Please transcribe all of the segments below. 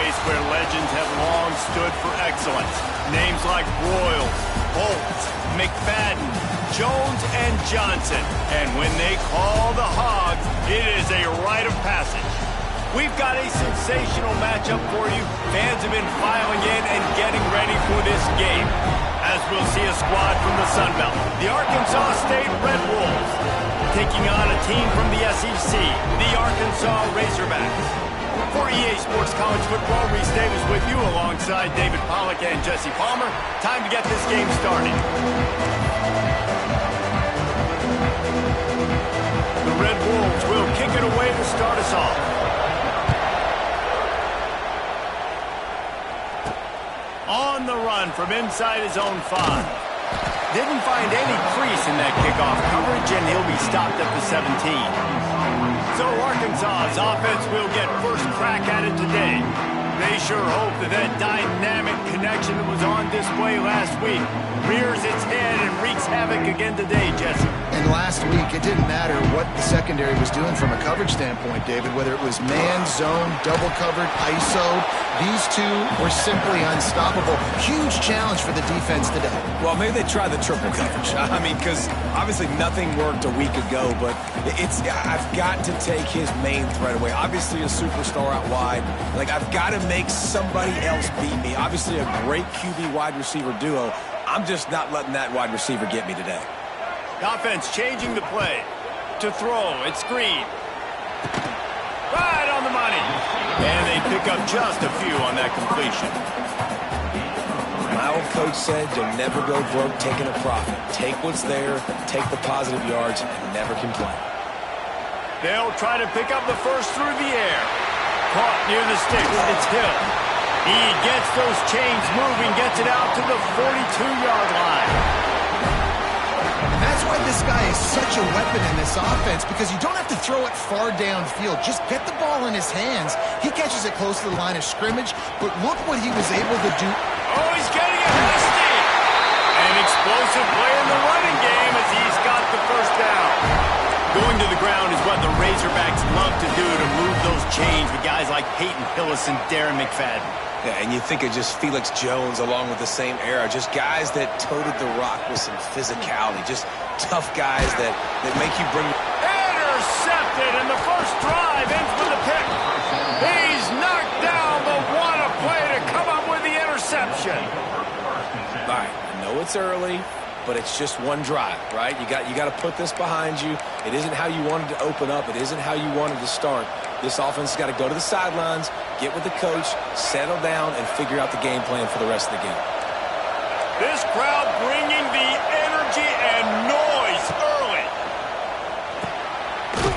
place where legends have long stood for excellence. Names like Broyles, Holt, McFadden, Jones, and Johnson. And when they call the Hogs, it is a rite of passage. We've got a sensational matchup for you. Fans have been filing in and getting ready for this game, as we'll see a squad from the Sun Belt, the Arkansas State Red Wolves, taking on a team from the SEC, the Arkansas Razorbacks. For EA Sports College Football, Reese Davis with you alongside David Pollack and Jesse Palmer. Time to get this game started. The Red Wolves will kick it away to start us off. On the run from inside his own 5. Didn't find any crease in that kickoff coverage, and he'll be stopped at the 17. So Arkansas's offense will get first crack at it today. They sure hope that that dynamic connection that was on display last week rears its head and wreaks havoc again today, Jesse. And last week, it didn't matter what the secondary was doing from a coverage standpoint, David, whether it was man, zone, double covered, ISO. These two were simply unstoppable. Huge challenge for the defense today. Well, maybe they try the triple coverage. I mean, because obviously nothing worked a week ago, but I've got to take his main threat away. Obviously a superstar out wide. Like, I've got to make somebody else beat me. Obviously a great QB wide receiver duo. I'm just not letting that wide receiver get me today. Offense changing the play. To throw, it's screen. Right on the money. And they pick up just a few on that completion. My old coach said you'll never go broke taking a profit. Take what's there, take the positive yards, and never complain. They'll try to pick up the first through the air. Caught near the sticks. It's Hill. He gets those chains moving, gets it out to the 42-yard line. And that's why this guy is such a weapon in this offense, because you don't have to throw it far downfield. Just get the ball in his hands. He catches it close to the line of scrimmage, but look what he was able to do. Oh, he's getting ahead of steam. An explosive play in the running game as he's got the first down. Going to the ground is what the Razorbacks love to do, to move those chains with guys like Peyton Hillis and Darren McFadden. Yeah, and you think of just Felix Jones along with the same era, just guys that toted the rock with some physicality, just tough guys that make you bring... Intercepted, and the first drive ends with a pick. He's knocked down, but what a play to come up with the interception. All right, I know it's early, but it's just one drive, right? You got to put this behind you. It isn't how you wanted to open up. It isn't how you wanted to start. This offense has got to go to the sidelines, get with the coach, settle down, and figure out the game plan for the rest of the game. This crowd bringing the energy and noise early.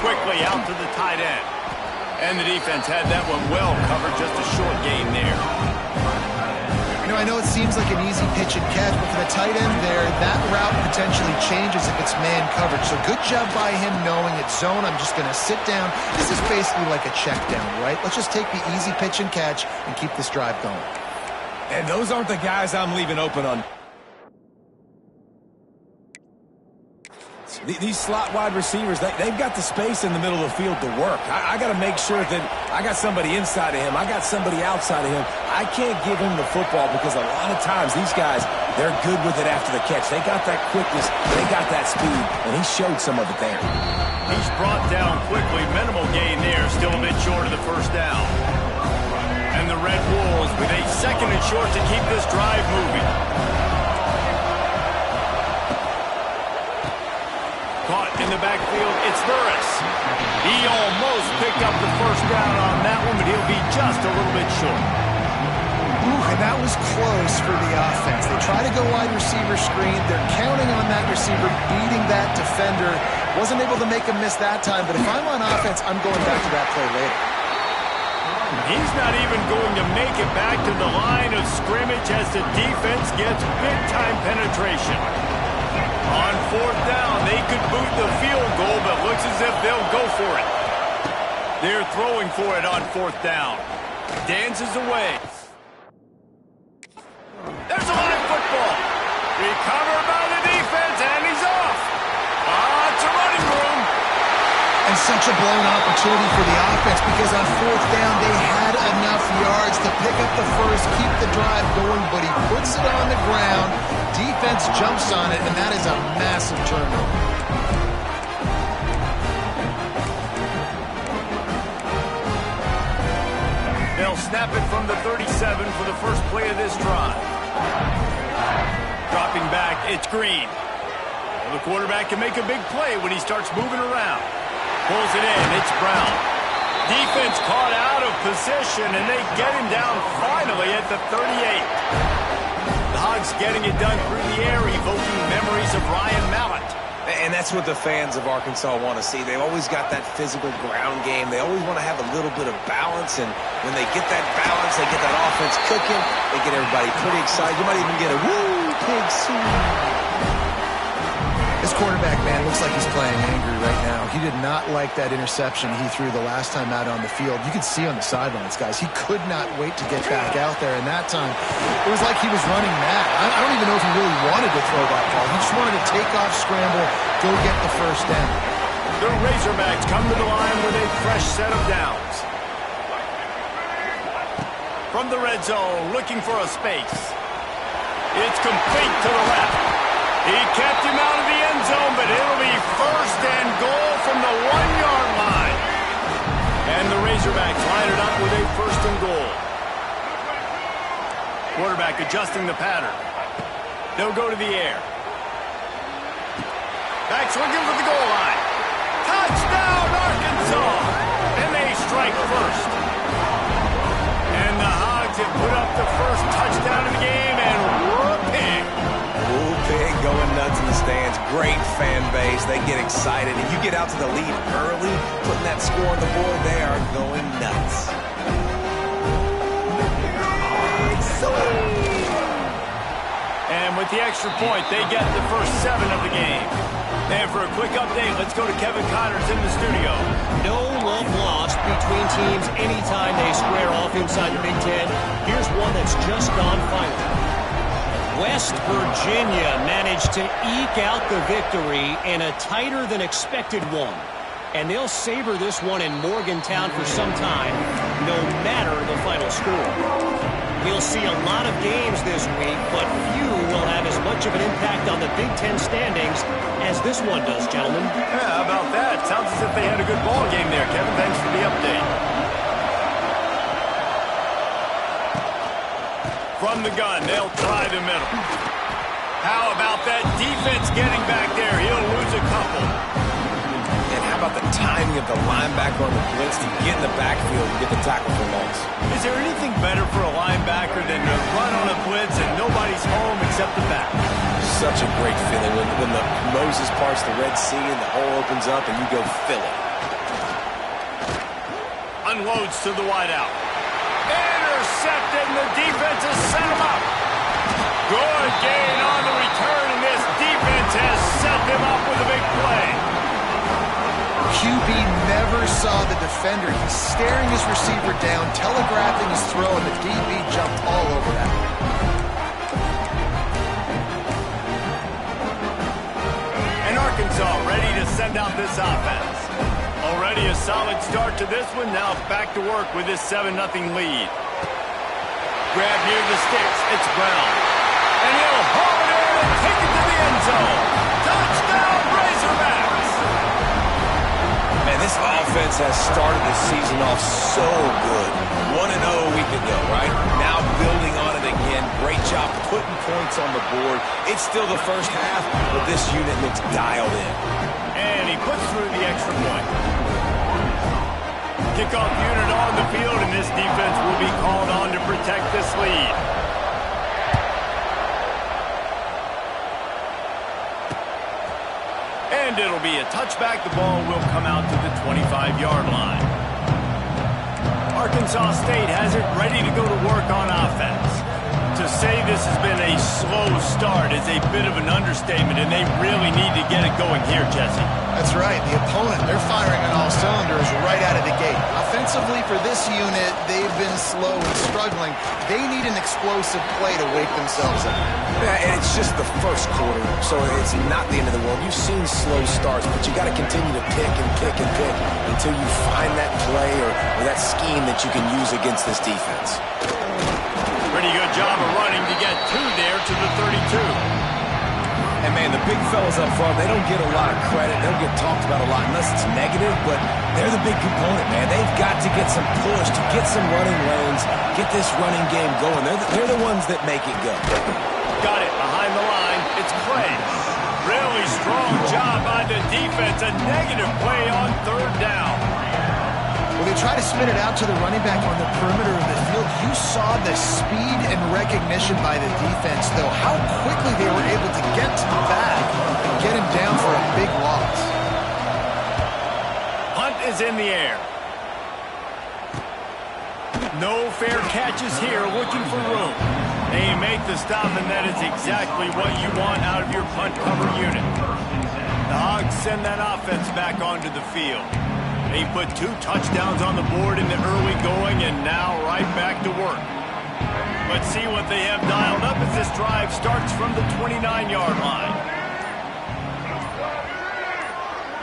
Quickly out to the tight end. And the defense had that one well covered, just a short gain there. You know, I know it seems like an easy pitch and catch, but for the tight end there, that route potentially changes if it's man coverage. So good job by him knowing it's zone. I'm just going to sit down. This is basically like a check down, right? Let's just take the easy pitch and catch and keep this drive going. And those aren't the guys I'm leaving open on. These slot wide receivers, they've got the space in the middle of the field to work. I got to make sure that I got somebody inside of him. I got somebody outside of him. I can't give him the football because a lot of times these guys, they're good with it after the catch. They got that quickness. They got that speed, and he showed some of it there. He's brought down quickly. Minimal gain there. Still a bit short of the first down. And the Red Wolves with a second and short to keep this drive moving. Caught in the backfield, it's Burris. He almost picked up the first down on that one, but he'll be just a little bit short. Ooh, and that was close for the offense. They try to go wide receiver screen. They're counting on that receiver beating that defender. Wasn't able to make him miss that time, but if I'm on offense, I'm going back to that play later. He's not even going to make it back to the line of scrimmage as the defense gets big-time penetration. On fourth down, they could boot the field goal, but looks as if they'll go for it. They're throwing for it on fourth down. Dances away. There's a live football. Recovered by the defense, and he's off. It's a running room. And such a blown opportunity for the offense, because on fourth down, they had enough yards to pick up the first, keep the drive going, but he puts it on the ground. Defense jumps on it, and that is a massive turnover. They'll snap it from the 37 for the first play of this drive. Dropping back, it's Green. Well, the quarterback can make a big play when he starts moving around. Pulls it in, it's Brown. Defense caught out of position, and they get him down finally at the 38. The Hogs getting it done through the air, evoking memories of Ryan Mallett. And that's what the fans of Arkansas want to see. They've always got that physical ground game. They always want to have a little bit of balance, and when they get that balance, they get that offense cooking, they get everybody pretty excited. You might even get a woo, pig soup. This quarterback, man, looks like he's playing angry right now. He did not like that interception he threw the last time out on the field. You could see on the sidelines, guys, he could not wait to get back out there. And that time, it was like he was running mad. I don't even know if he really wanted to throw that ball. He just wanted to take off, scramble, go get the first down. The Razorbacks come to the line with a fresh set of downs. From the red zone, looking for a space. It's complete to the left. He kept him out of the end zone, but it'll be first and goal from the 1-yard line. And the Razorbacks line it up with a first and goal. Quarterback adjusting the pattern. They'll go to the air. Back swinging for the goal line. Touchdown, Arkansas! And they strike first. And the Hogs have put up the first touchdown of the game, and whooping. Pig going nuts in the stands. Great fan base. They get excited. And you get out to the lead early, putting that score on the board, they are going nuts. And with the extra point, they get the first 7 of the game. And for a quick update, let's go to Kevin Connors in the studio. No love lost between teams anytime they square off inside the Big Ten. Here's one that's just gone final. West Virginia managed to eke out the victory in a tighter-than-expected one. And they'll savor this one in Morgantown for some time, no matter the final score. We'll see a lot of games this week, but few will have as much of an impact on the Big Ten standings as this one does, gentlemen. Yeah, how about that? Sounds as if they had a good ball game there, Kevin. Thanks for the update. From the gun, they'll try the middle. How about that defense getting back there? He'll lose a couple. And how about the timing of the linebacker on the blitz to get in the backfield and get the tackle for loss? Is there anything better for a linebacker than to run on a blitz and nobody's home except the back? Such a great feeling when the Moses parts the Red Sea and the hole opens up and you go fill it. Unloads to the wideout. Intercepted, and the defense has set him up. Good gain on the return, and this defense has set them up with a big play. QB never saw the defender. He's staring his receiver down, telegraphing his throw, and the DB jumped all over that. And Arkansas ready to send out this offense. Already a solid start to this one. Now back to work with this 7-0 lead. Grab near the sticks. It's Brown. And he'll haul it in and take it to the end zone. Touchdown, Razorbacks! Man, this offense has started the season off so good. 1-0 a week ago, right? Now building on it again. Great job putting points on the board. It's still the first half, but this unit looks dialed in. And he puts through the extra point. Kickoff unit on the field, and this defense will be called on to protect this lead. And it'll be a touchback. The ball will come out to the 25-yard line. Arkansas State has it ready to go to work on offense. To say this has been a slow start is a bit of an understatement, and they really need to get it going here, Jesse. That's right. The opponent, they're firing on all cylinders right out of the gate. Offensively, for this unit, they've been slow and struggling. They need an explosive play to wake themselves up. Yeah, and it's just the first quarter, so it's not the end of the world. You've seen slow starts, but you got to continue to pick and pick and pick until you find that play or that scheme that you can use against this defense. Pretty good job of running to get 2 there to the 32. And, man, the big fellas up front, they don't get a lot of credit. They don't get talked about a lot unless it's negative, but they're the big component, man. They've got to get some push, to get some running lanes, get this running game going. They're the ones that make it go. Got it behind the line. It's Clay. Really strong job by the defense. A negative play on 3rd down. Well, they try to spin it out to the running back on the perimeter of the field. You saw the speed and recognition by the defense, though, how quickly they were able to get to the back and get him down for a big loss. Hunt is in the air. No fair catches here, looking for room. They make the stop, and that is exactly what you want out of your punt cover unit. The Hogs send that offense back onto the field. They put 2 touchdowns on the board in the early going, and now right back to work. Let's see what they have dialed up as this drive starts from the 29-yard line.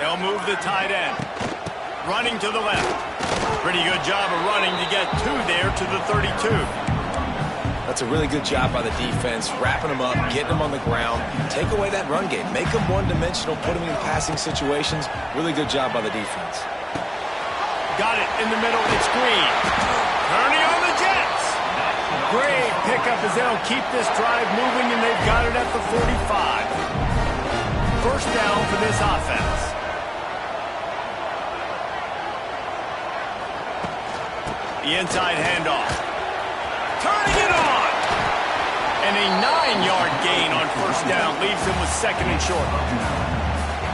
They'll move the tight end. Running to the left. Pretty good job of running to get 2 there to the 32. That's a really good job by the defense, wrapping them up, getting them on the ground, take away that run game, make them one-dimensional, put them in passing situations. Really good job by the defense. Got it in the middle. It's Green. Turning on the Jets. Great pickup as they'll keep this drive moving, and they've got it at the 45. First down for this offense. The inside handoff. Turning it on. And a 9-yard gain on first down leaves him with 2nd and short.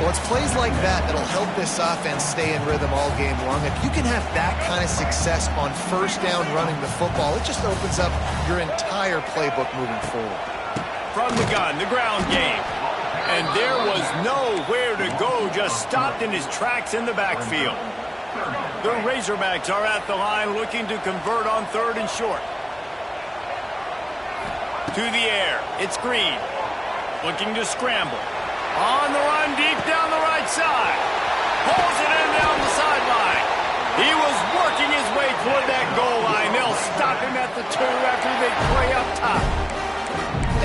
Well, it's plays like that that'll help this offense stay in rhythm all game long. If you can have that kind of success on first down running the football, it just opens up your entire playbook moving forward. From the gun, the ground game. And there was nowhere to go, just stopped in his tracks in the backfield. The Razorbacks are at the line looking to convert on 3rd and short. To the air, it's Green. Looking to scramble. On the run, deep down the right side. Pulls it in down the sideline. He was working his way toward that goal line. They'll stop him at the 2 after they play up top.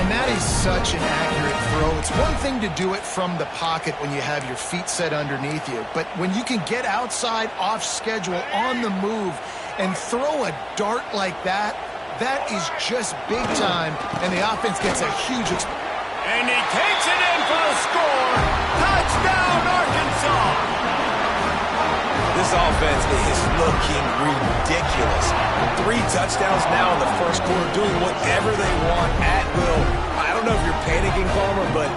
And that is such an accurate throw. It's one thing to do it from the pocket when you have your feet set underneath you, but when you can get outside, off schedule, on the move, and throw a dart like that, that is just big time, and the offense gets a huge and he takes it in for the score. Touchdown, Arkansas. This offense is looking ridiculous. 3 touchdowns now in the first quarter, doing whatever they want at will. I don't know if you're panicking, Palmer, but,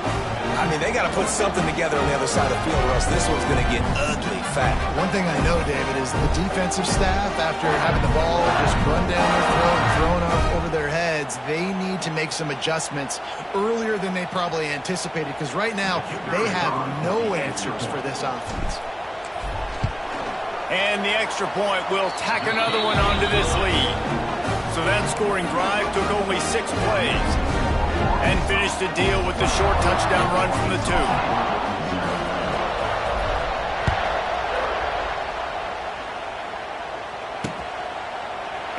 I mean, they got to put something together on the other side of the field, or else this one's going to get ugly fast. One thing I know, David, is the defensive staff, after having the ball just run down their throat and thrown up over their heads, they need to make some adjustments earlier than they probably anticipated, because right now they have no answers for this offense. And the extra point will tack another one onto this lead. So that scoring drive took only 6 plays and finished the deal with the short touchdown run from the 2.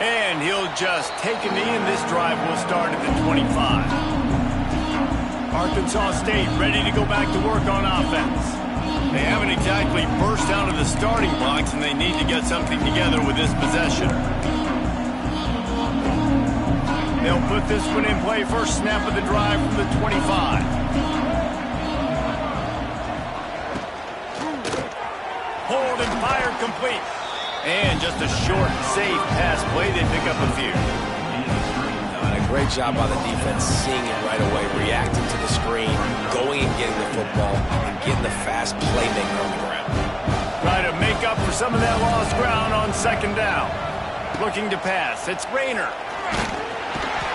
And he'll just take a knee, and this drive will start at the 25. Arkansas State ready to go back to work on offense. They haven't exactly burst out of the starting blocks, and they need to get something together with this possession. They'll put this one in play. First snap of the drive from the 25. Hold and fired complete. And just a short, safe pass play. They pick up a few. And a great job by the defense, seeing it right away, reacting to the screen, going and getting the football, and getting the fast playmaker on the ground. Try to make up for some of that lost ground on 2nd down. Looking to pass. It's Rayner.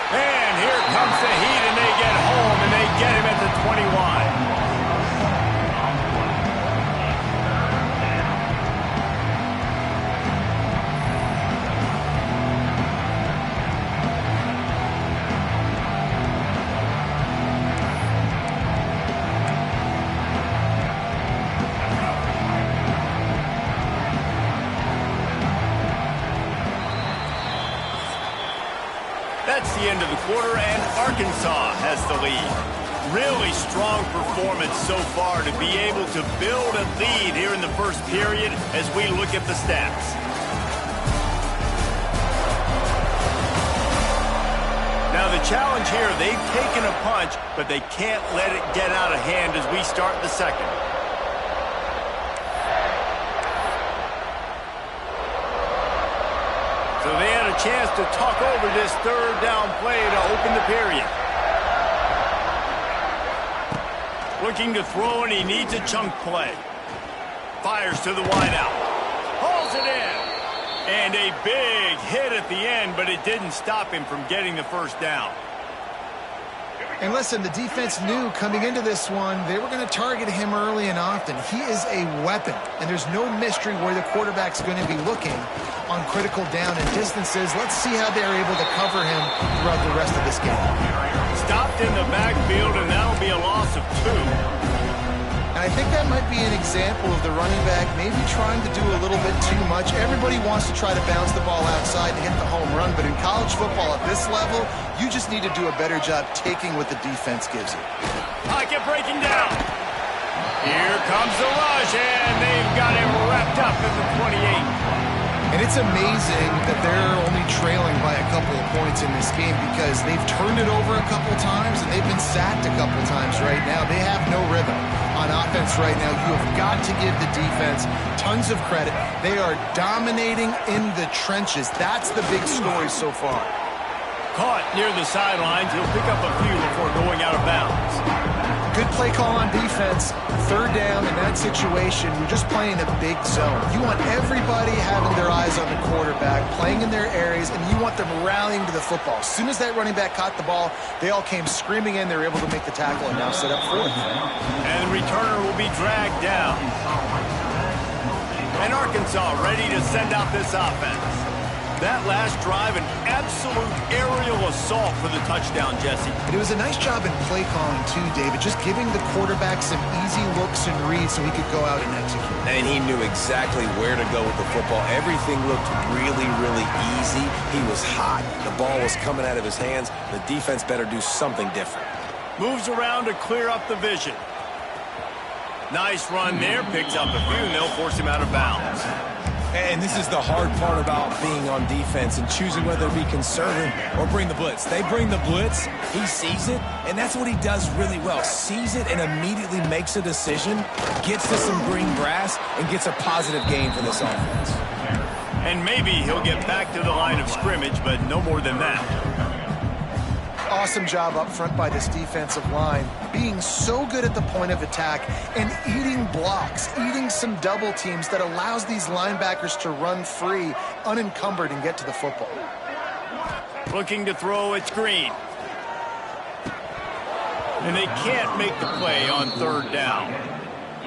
And here comes the heat, and they get home, and they get him at the 21. into the quarter, and Arkansas has the lead. Really strong performance so far to be able to build a lead here in the first period as we look at the stats. Now the challenge here, they've taken a punch, but they can't let it get out of hand as we start the second. So they had a chance to talk over this third down play to open the period. Looking to throw, and he needs a chunk play. Fires to the wideout. Hauls it in. And a big hit at the end, but it didn't stop him from getting the first down. And listen, the defense knew coming into this one, they were going to target him early and often. He is a weapon, and there's no mystery where the quarterback's going to be looking on critical down and distances. Let's see how they're able to cover him throughout the rest of this game. Stopped in the backfield, and that'll be a loss of 2. And I think that might be an example of the running back maybe trying to do a little bit too much. Everybody wants to try to bounce the ball outside and hit the home run, but in college football at this level, you just need to do a better job taking what the defense gives you. Pocket breaking down. Here comes the rush, and they've got him wrapped up in the 28. And it's amazing that they're only trailing by a couple of points in this game because they've turned it over a couple times and they've been sacked a couple times right now. They have no rhythm on offense right now. You have got to give the defense tons of credit. They are dominating in the trenches. That's the big story so far. Caught near the sidelines. He'll pick up a few before going out of bounds. Good play call on defense. Third down in that situation, you're just playing a big zone. You want everybody having their eyes on the quarterback, playing in their areas, and you want them rallying to the football. As soon as that running back caught the ball, they all came screaming in. They were able to make the tackle and now set up fourth. And the returner will be dragged down. And Arkansas ready to send out this offense. That last drive, an absolute aerial assault for the touchdown, Jesse. And it was a nice job in play calling, too, David, just giving the quarterback some easy looks and reads so he could go out and execute. And he knew exactly where to go with the football. Everything looked really, really easy. He was hot. The ball was coming out of his hands. The defense better do something different. Moves around to clear up the vision. Nice run there. Picks up a few, and they'll force him out of bounds. And this is the hard part about being on defense and choosing whether to be conservative or bring the blitz. They bring the blitz, he sees it, and that's what he does really well. Sees it and immediately makes a decision, gets to some green grass, and gets a positive gain for this offense. And maybe he'll get back to the line of scrimmage, but no more than that. Awesome job up front by this defensive line, being so good at the point of attack and eating blocks, eating some double teams that allows these linebackers to run free, unencumbered, and get to the football. Looking to throw, it's Green. And they can't make the play on third down.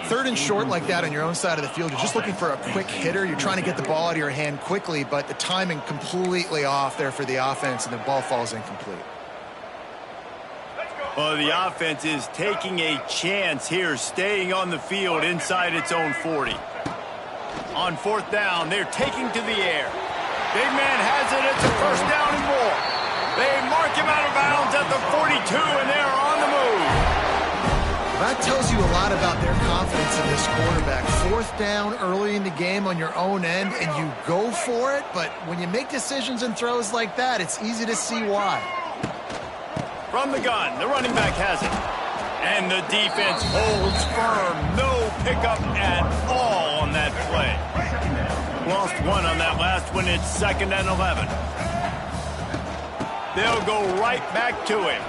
Third and short like that on your own side of the field, you're just looking for a quick hitter. You're trying to get the ball out of your hand quickly, but the timing completely off there for the offense, and the ball falls incomplete. Well, the offense is taking a chance here, staying on the field inside its own 40. On fourth down, they're taking to the air. Big man has it. It's a first down and more. They mark him out of bounds at the 42, and they're on the move. That tells you a lot about their confidence in this quarterback. Fourth down early in the game on your own end, and you go for it. But when you make decisions and throws like that, it's easy to see why. From the gun, the running back has it. And the defense holds firm. No pickup at all on that play. Lost one on that last one. It's 2nd and 11. They'll go right back to him.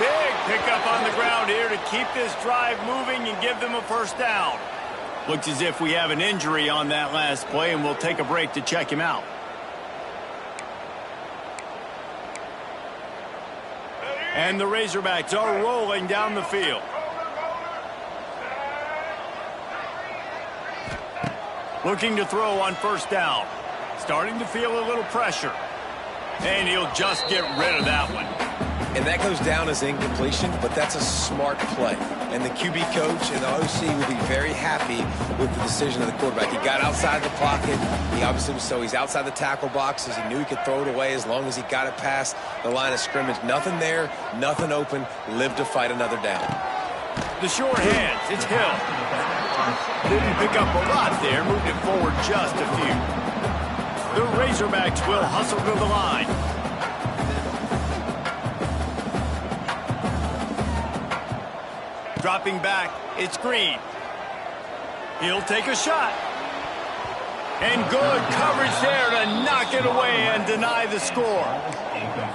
Big pickup on the ground here to keep this drive moving and give them a first down. Looks as if we have an injury on that last play, and we'll take a break to check him out. And the Razorbacks are rolling down the field. Looking to throw on first down. Starting to feel a little pressure. And he'll just get rid of that one. And that goes down as incompletion, but that's a smart play. And the QB coach and the OC will be very happy with the decision of the quarterback. He got outside the pocket. He obviously was so he's outside the tackle boxes. He knew he could throw it away as long as he got it past the line of scrimmage. Nothing there, nothing open. Live to fight another down. The short hands, it's Hill. Didn't pick up a lot there, moved it forward just a few. The Razorbacks will hustle to the line. Dropping back, it's Green. He'll take a shot. And good coverage there to knock it away and deny the score.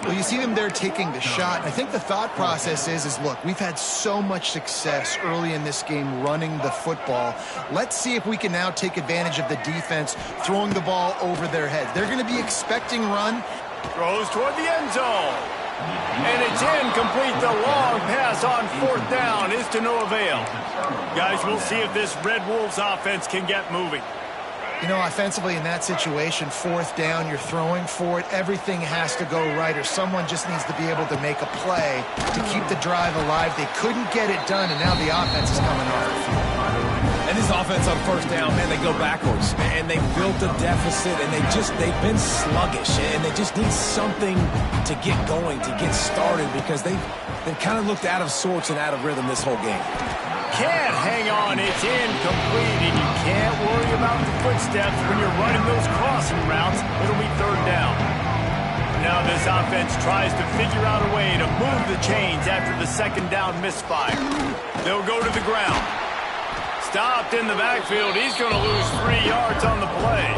Well, you see them there taking the shot. I think the thought process is look, we've had so much success early in this game running the football. Let's see if we can now take advantage of the defense throwing the ball over their heads. They're going to be expecting run. Throws toward the end zone. And it's incomplete. The long pass on 4th down is to no avail. Guys, we'll see if this Red Wolves offense can get moving. You know, offensively in that situation, 4th down, you're throwing for it. Everything has to go right, or someone just needs to be able to make a play to keep the drive alive. They couldn't get it done, and now the offense is coming off the field. And this offense on 1st down, man, they go backwards. And they built a deficit, and they've been sluggish. And they just need something to get going, to get started, because they've kind of looked out of sorts and out of rhythm this whole game. Can't hang on, it's incomplete, and you can't worry about the footsteps when you're running those crossing routes. It'll be 3rd down. Now this offense tries to figure out a way to move the chains after the 2nd down misfire. They'll go to the ground. Stopped in the backfield. He's going to lose 3 yards on the play.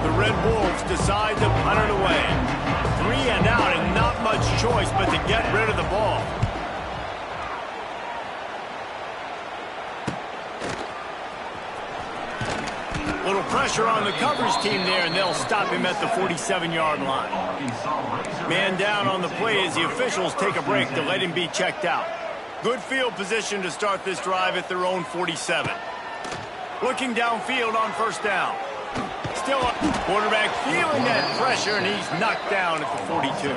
The Red Wolves decide to punt it away. 3 and out, and not much choice but to get rid of the ball. Little pressure on the coverage team there, and they'll stop him at the 47-yard line. Man down on the play as the officials take a break to let him be checked out. Good field position to start this drive at their own 47. Looking downfield on 1st down. Still up. Quarterback feeling that pressure, and he's knocked down at the 42.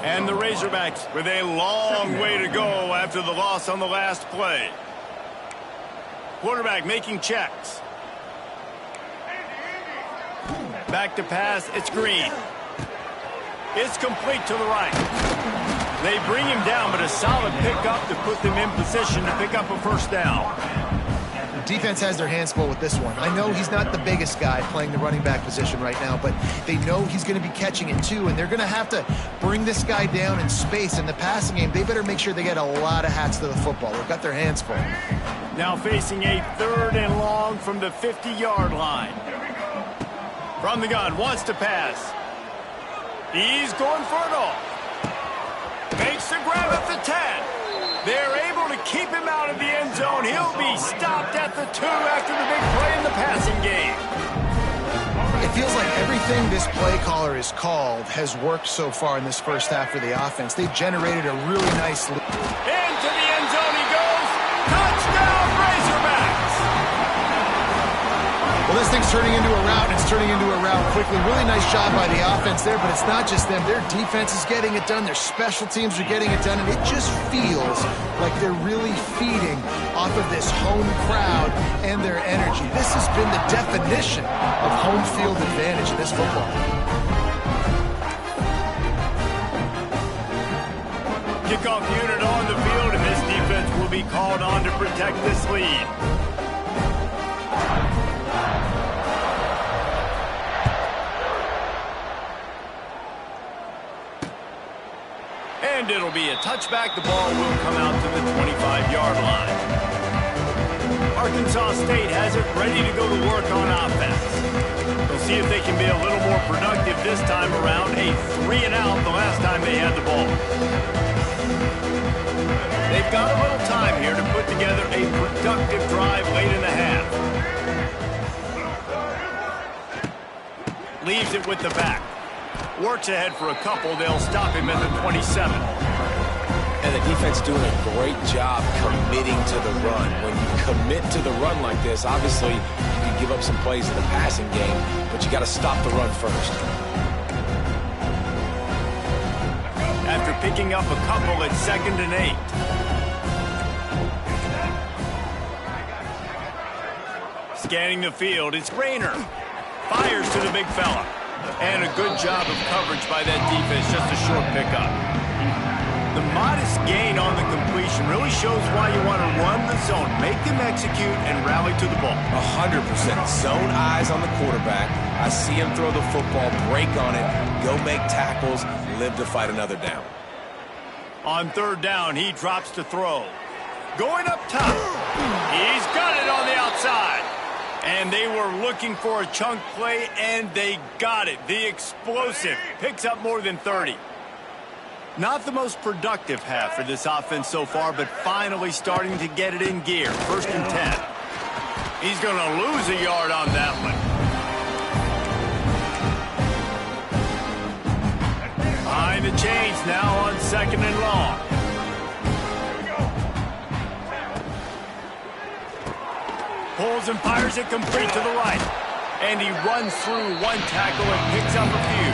And the Razorbacks with a long way to go after the loss on the last play. Quarterback making checks. Back to pass, it's Green. It's complete to the right. They bring him down, but a solid pickup to put them in position to pick up a 1st down. The defense has their hands full with this one. I know he's not the biggest guy playing the running back position right now, but they know he's going to be catching it too, and they're going to have to bring this guy down in space. In the passing game, they better make sure they get a lot of hats to the football. They've got their hands full. Now facing a 3rd and long from the 50-yard line. From the gun, wants to pass. He's going for it all. Makes the grab at the 10. They're able to keep him out of the end zone. He'll be stopped at the 2 after the big play in the passing game. It feels like everything this play caller has called has worked so far in this 1st half for the offense. They've generated a really nice lead. Into the end zone he goes. Touchdown, Razorbacks! Well, this thing's turning into a rout, and it's turning into a rout quickly. Really nice job by the offense there, but it's not just them. Their defense is getting it done. Their special teams are getting it done, and it just feels like they're really feeding off of this home crowd and their energy. This has been the definition of home field advantage in this football. Kickoff unit on the field, and this defense will be called on to protect this lead. And it'll be a touchback. The ball will come out to the 25-yard line. Arkansas State has it ready to go to work on offense. They'll see if they can be a little more productive this time around. A 3 and out the last time they had the ball. They've got a little time here to put together a productive drive late in the half. Leaves it with the back. Works ahead for a couple. They'll stop him at the 27. And the defense doing a great job committing to the run. When you commit to the run like this, obviously you can give up some plays in the passing game, but you got to stop the run first. After picking up a couple at 2nd and 8. Scanning the field, it's Rayner. Fires to the big fella. And a good job of coverage by that defense, just a short pickup. The modest gain on the completion really shows why you want to run the zone, make them execute, and rally to the ball. 100%. Zone eyes on the quarterback. I see him throw the football, break on it, go make tackles, live to fight another down. On 3rd down, he drops to throw. Going up top. He's got it on the outside. And they were looking for a chunk play, and they got it. The explosive picks up more than 30. Not the most productive half for this offense so far, but finally starting to get it in gear. 1st and 10. He's going to lose a yard on that one. Behind the chains now on 2nd and long. Pulls and fires it complete to the right. And he runs through one tackle and picks up a few.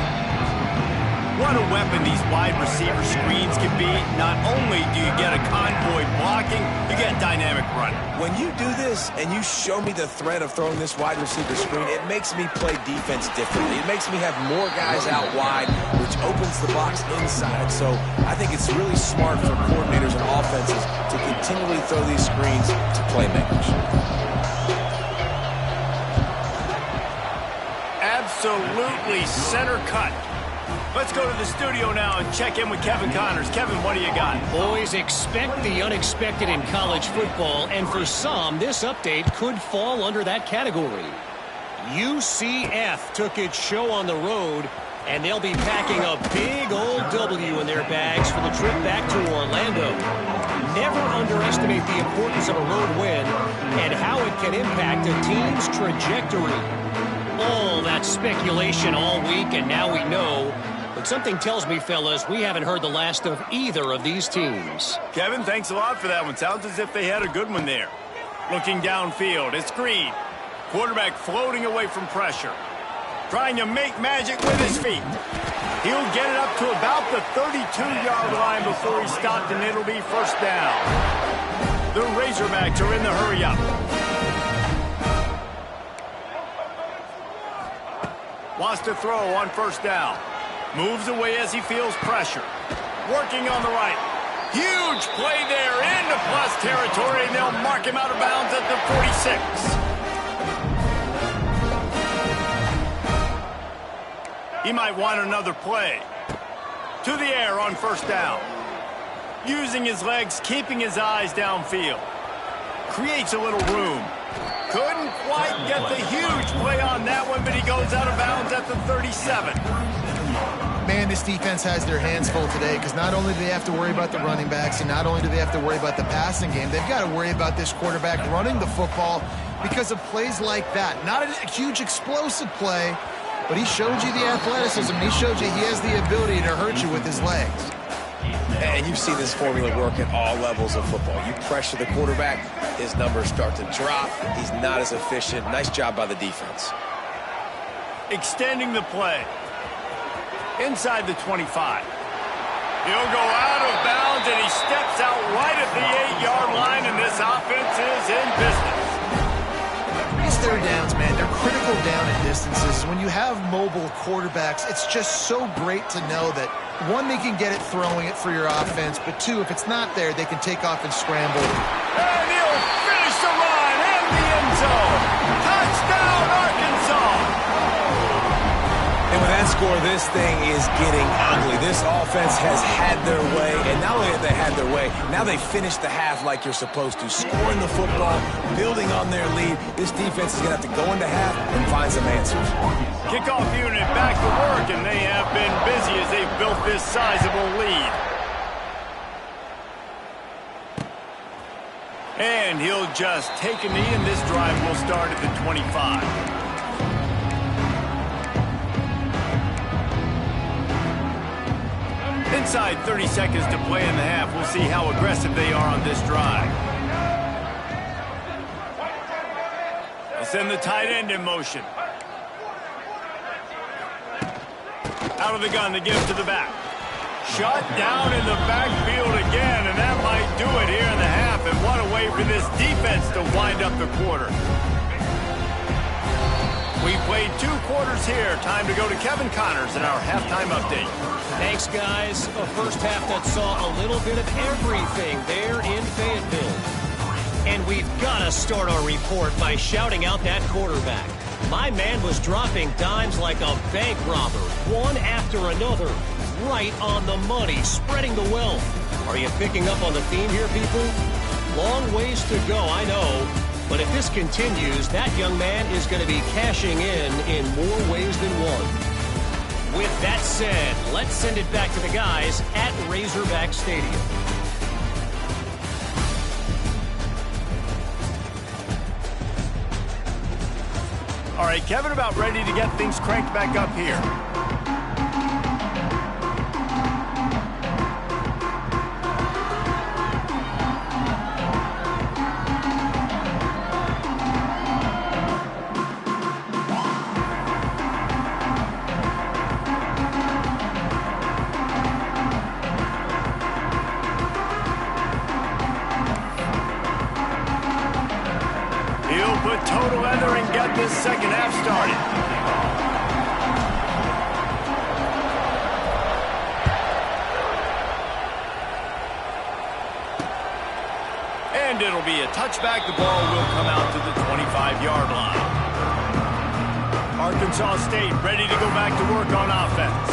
What a weapon these wide receiver screens can be. Not only do you get a convoy blocking, you get dynamic running. When you do this and you show me the threat of throwing this wide receiver screen, it makes me play defense differently. It makes me have more guys out wide, which opens the box inside. So I think it's really smart for coordinators and offenses to continually throw these screens to playmakers. Absolutely center cut. Let's go to the studio now and check in with Kevin Connors. Kevin, what do you got? Boys, expect the unexpected in college football, and for some, this update could fall under that category. UCF took its show on the road, and they'll be packing a big old W in their bags for the trip back to Orlando. Never underestimate the importance of a road win and how it can impact a team's trajectory. All that speculation all week, and now we know. But something tells me, fellas, we haven't heard the last of either of these teams. Kevin, thanks a lot for that one. Sounds as if they had a good one there. Looking downfield, it's Green. Quarterback floating away from pressure. Trying to make magic with his feet. He'll get it up to about the 32-yard line before he's stopped, and it'll be 1st down. The Razorbacks are in the hurry-up. Wants to throw on 1st down. Moves away as he feels pressure. Working on the right. Huge play there into plus territory, and they'll mark him out of bounds at the 46. He might want another play. To the air on 1st down. Using his legs, keeping his eyes downfield. Creates a little room. Couldn't quite get the huge play on that one, but he goes out of bounds at the 37. Man, this defense has their hands full today because not only do they have to worry about the running backs and not only do they have to worry about the passing game, they've got to worry about this quarterback running the football because of plays like that. Not a huge explosive play, but he showed you the athleticism. He showed you he has the ability to hurt you with his legs. And you've seen this formula work at all levels of football. You pressure the quarterback, his numbers start to drop. He's not as efficient. Nice job by the defense. Extending the play. Inside the 25. He'll go out of bounds, and he steps out right at the 8-yard line, and this offense is in business. These 3rd downs, man, they're critical down and distances. When you have mobile quarterbacks, it's just so great to know that, one, they can get it throwing it for your offense, but two, if it's not there, they can take off and scramble. And he'll finish the run in the end zone. Touchdown, Arkansas! And with that score, this thing is getting ugly. This offense has had their way, and not only have they had their way, now they finished the half like you're supposed to, scoring the football, building on their lead. This defense is going to have to go into half and find some answers. Kickoff unit back to work, and they have been busy as they've built this sizable lead. And he'll just take a knee, and this drive will start at the 25. Inside 30 seconds to play in the half. We'll see how aggressive they are on this drive. They'll send the tight end in motion. Out of the gun, they give to the back. Shut down in the backfield again, and that might do it here in the half. And what a way for this defense to wind up the quarter. We played 2 quarters here. Time to go to Kevin Connors in our halftime update. Thanks, guys. A first half that saw a little bit of everything there in Fayetteville. And we've got to start our report by shouting out that quarterback. My man was dropping dimes like a bank robber, one after another, right on the money, spreading the wealth. Are you picking up on the theme here, people? Long ways to go, I know. But if this continues, that young man is going to be cashing in more ways than one. With that said, let's send it back to the guys at Razorback Stadium. All right, Kevin, about ready to get things cranked back up here. He'll put total leather and get this second half started. And it'll be a touchback. The ball will come out to the 25-yard line. Arkansas State ready to go back to work on offense.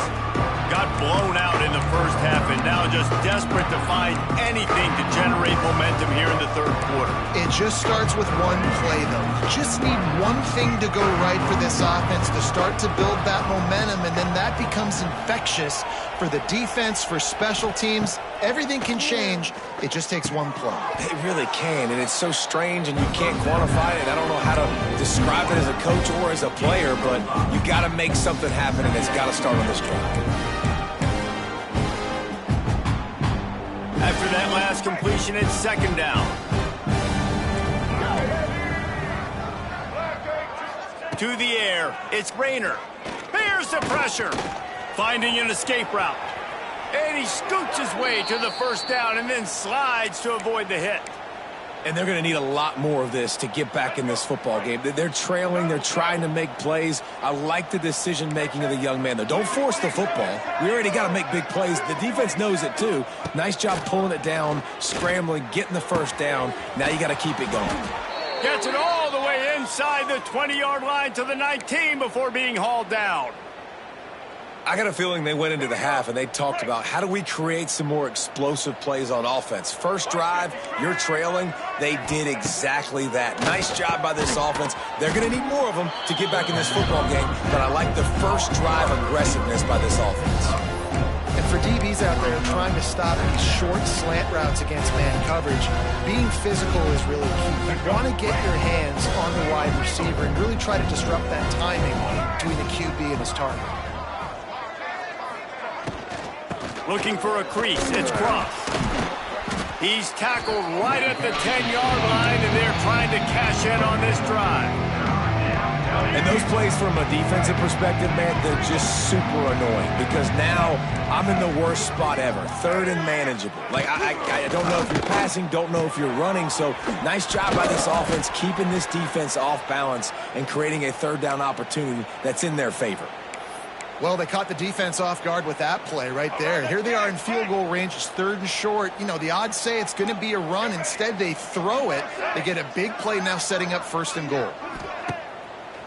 Got blown out in the first half and now just desperate to find anything to generate momentum here in the third quarter. It just starts with one play, though. You just need one thing to go right for this offense to start to build that momentum, and then that becomes infectious for the defense, for special teams. Everything can change. It just takes one play. It really can, and it's so strange, and you can't quantify it. I don't know how to describe it as a coach or as a player, but you got to make something happen, and it's got to start on this drive. After that last completion, it's second down. To the air, it's Rayner. Bears the pressure. Finding an escape route. And he scoots his way to the first down and then slides to avoid the hit. And they're going to need a lot more of this to get back in this football game. They're trailing. They're trying to make plays. I like the decision-making of the young man, though. Don't force the football. We already got to make big plays. The defense knows it, too. Nice job pulling it down, scrambling, getting the first down. Now you got to keep it going. Gets it all the way inside the 20-yard line to the 19 before being hauled down. I got a feeling they went into the half and they talked about how do we create some more explosive plays on offense. First drive, you're trailing. They did exactly that. Nice job by this offense. They're going to need more of them to get back in this football game, but I like the first drive aggressiveness by this offense. And for DBs out there trying to stop these short slant routes against man coverage, being physical is really key. You want to get your hands on the wide receiver and really try to disrupt that timing between the QB and his target. Looking for a crease. It's Cross. He's tackled right at the 10-yard line, and they're trying to cash in on this drive. And those plays from a defensive perspective, man, they're just super annoying because now I'm in the worst spot ever. Third and manageable. Like, I don't know if you're passing, don't know if you're running. So nice job by this offense keeping this defense off balance and creating a third down opportunity that's in their favor. Well, they caught the defense off guard with that play right there. Here they are in field goal range. It's third and short. You know, the odds say it's going to be a run. Instead, they throw it. They get a big play now setting up first and goal.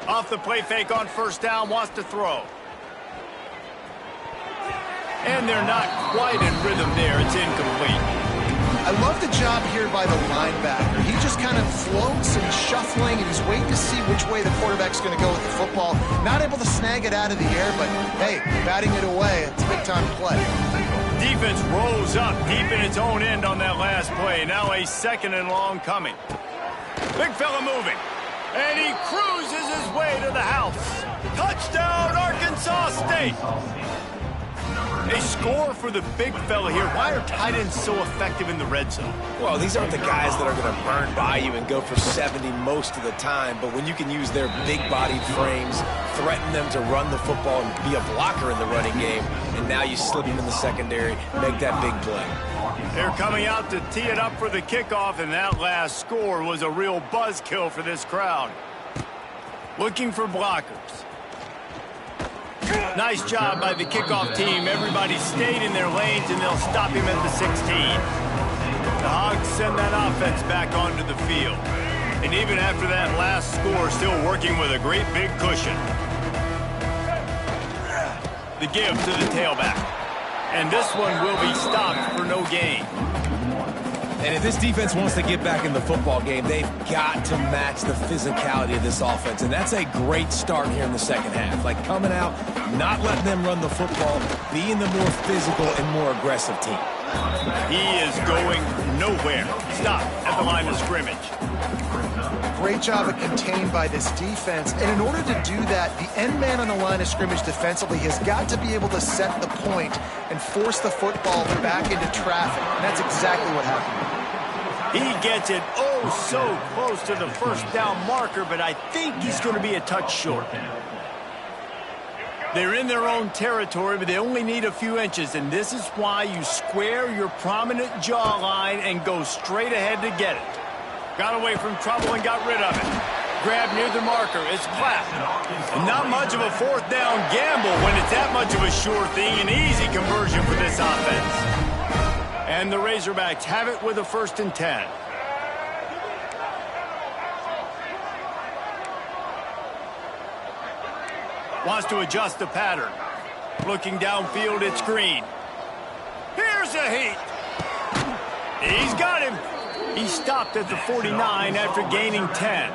Off the play fake on first down, wants to throw. And they're not quite in rhythm there. It's incomplete. I love the job here by the linebacker. He just kind of floats and shuffling, and he's waiting to see which way the quarterback's going to go with the football. Not able to snag it out of the air, but, hey, batting it away, it's a big-time play. Defense rolls up deep in its own end on that last play. Now a second and long coming. Big fella moving. And he cruises his way to the house. Touchdown, Arkansas State. They score for the big fella here. Why are tight ends so effective in the red zone? Well, these aren't the guys that are going to burn by you and go for 70 most of the time, but when you can use their big-bodied frames, threaten them to run the football and be a blocker in the running game, and now you slip them in the secondary, make that big play. They're coming out to tee it up for the kickoff, and that last score was a real buzzkill for this crowd. Looking for blockers. Nice job by the kickoff team. Everybody stayed in their lanes, and they'll stop him at the 16. The Hogs send that offense back onto the field. And even after that last score, still working with a great big cushion. The give to the tailback. And this one will be stopped for no gain. And if this defense wants to get back in the football game, they've got to match the physicality of this offense. And that's a great start here in the second half. Like coming out, not letting them run the football, being the more physical and more aggressive team. He is going nowhere. Stop at the line of scrimmage. Great job of contained by this defense. And in order to do that, the end man on the line of scrimmage defensively has got to be able to set the point and force the football back into traffic. And that's exactly what happened. He gets it oh so close to the first down marker, but I think he's going to be a touch short. They're in their own territory, but they only need a few inches, and this is why you square your prominent jawline and go straight ahead to get it. Got away from trouble and got rid of it. Grab near the marker. It's clapped. Not much of a fourth down gamble when it's that much of a sure thing. An easy conversion for this offense. And the Razorbacks have it with a 1st and 10. Wants to adjust the pattern. Looking downfield, it's Green. Here's a heat. He's got him. He stopped at the 49 after gaining 10.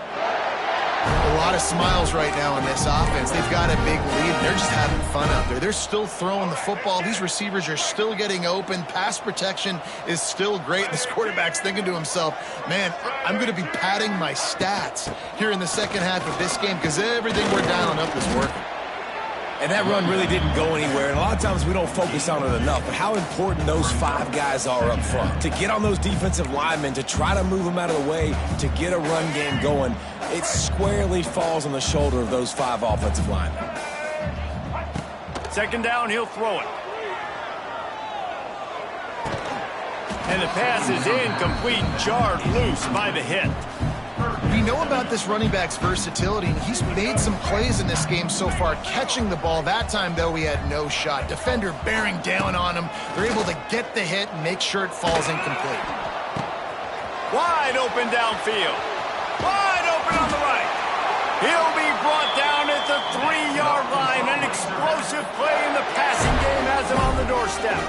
A lot of smiles right now in this offense. They've got a big lead. They're just having fun out there. They're still throwing the football. These receivers are still getting open. Pass protection is still great. This quarterback's thinking to himself, man, I'm going to be padding my stats here in the second half of this game because everything we're dialing up is working. And that run really didn't go anywhere. And a lot of times we don't focus on it enough. But how important those 5 guys are up front. To get on those defensive linemen, to try to move them out of the way, to get a run game going, it squarely falls on the shoulder of those 5 offensive linemen. Second down, he'll throw it. And the pass is incomplete, jarred loose by the hit. We know about this running back's versatility, and he's made some plays in this game so far, catching the ball. That time, though, he had no shot. Defender bearing down on him. They're able to get the hit and make sure it falls incomplete. Wide open downfield. Wide open on the right. He'll be brought down at the 3-yard line. An explosive play in the passing game has him on the doorstep.